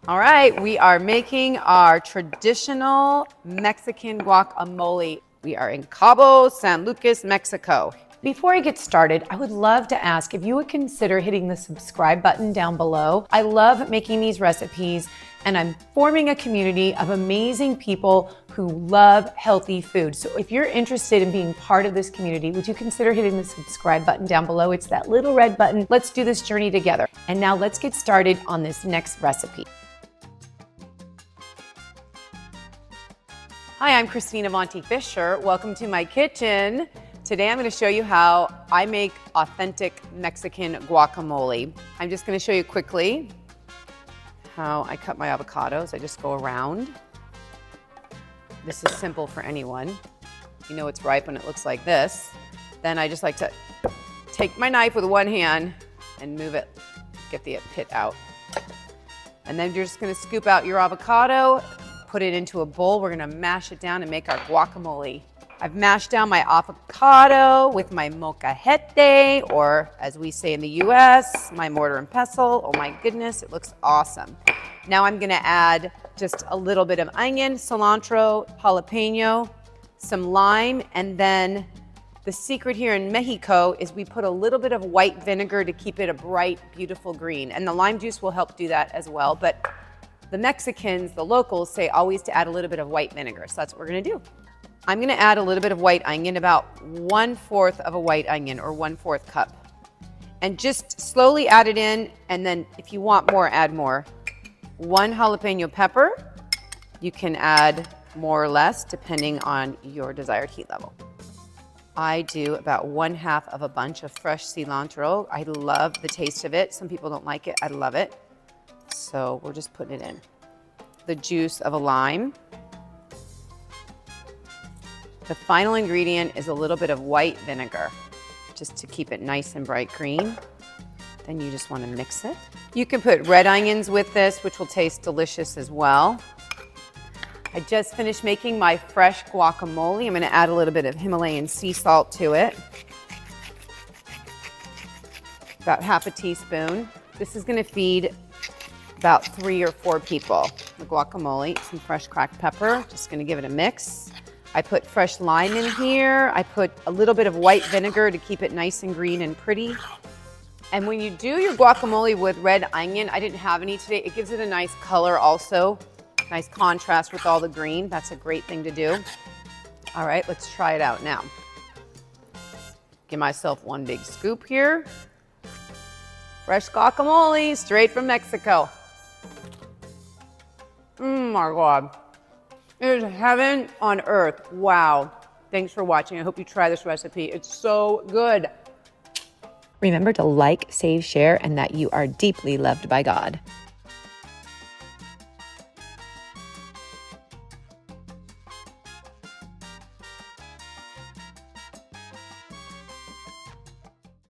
All right, we are making our traditional Mexican guacamole. We are in Cabo San Lucas, Mexico. Before I get started, I would love to ask if you would consider hitting the subscribe button down below. I love making these recipes, and I'm forming a community of amazing people who love healthy food. So if you're interested in being part of this community, would you consider hitting the subscribe button down below? It's that little red button. Let's do this journey together. And now let's get started on this next recipe. Hi, I'm Christina Monty Fisher. Welcome to my kitchen. Today I'm going to show you how I make authentic Mexican guacamole. I'm just going to show you quickly how I cut my avocados. I just go around. This is simple for anyone. You know it's ripe when it looks like this. Then I just like to take my knife with one hand and move it, get the pit out. And then you're just going to scoop out your avocado, put it into a bowl. We're going to mash it down and make our guacamole. I've mashed down my avocado with my molcajete, or as we say in the US, my mortar and pestle. Oh my goodness, it looks awesome. Now I'm gonna add just a little bit of onion, cilantro, jalapeno, some lime, and then the secret here in Mexico is we put a little bit of white vinegar to keep it a bright, beautiful green. And the lime juice will help do that as well. But the Mexicans, the locals, say always to add a little bit of white vinegar. So that's what we're gonna do. I'm gonna add a little bit of white onion, about 1/4 of a white onion, or 1/4 cup. And just slowly add it in, and then if you want more, add more. 1 jalapeno pepper. You can add more or less depending on your desired heat level. I do about 1/2 of a bunch of fresh cilantro. I love the taste of it. Some people don't like it, I love it. So we're just putting it in. The juice of a lime. The final ingredient is a little bit of white vinegar, just to keep it nice and bright green. Then you just want to mix it. You can put red onions with this, which will taste delicious as well. I just finished making my fresh guacamole. I'm going to add a little bit of Himalayan sea salt to it. About 1/2 teaspoon. This is going to feed about 3 or 4 people. The guacamole, some fresh cracked pepper. Just going to give it a mix. I put fresh lime in here. I put a little bit of white vinegar to keep it nice and green and pretty. And when you do your guacamole with red onion, I didn't have any today, it gives it a nice color also. Nice contrast with all the green. That's a great thing to do. All right, let's try it out now. Give myself one big scoop here. Fresh guacamole, straight from Mexico. My God. It is heaven on earth. Wow. Thanks for watching. I hope you try this recipe. It's so good. Remember to like, save, share, and that you are deeply loved by God.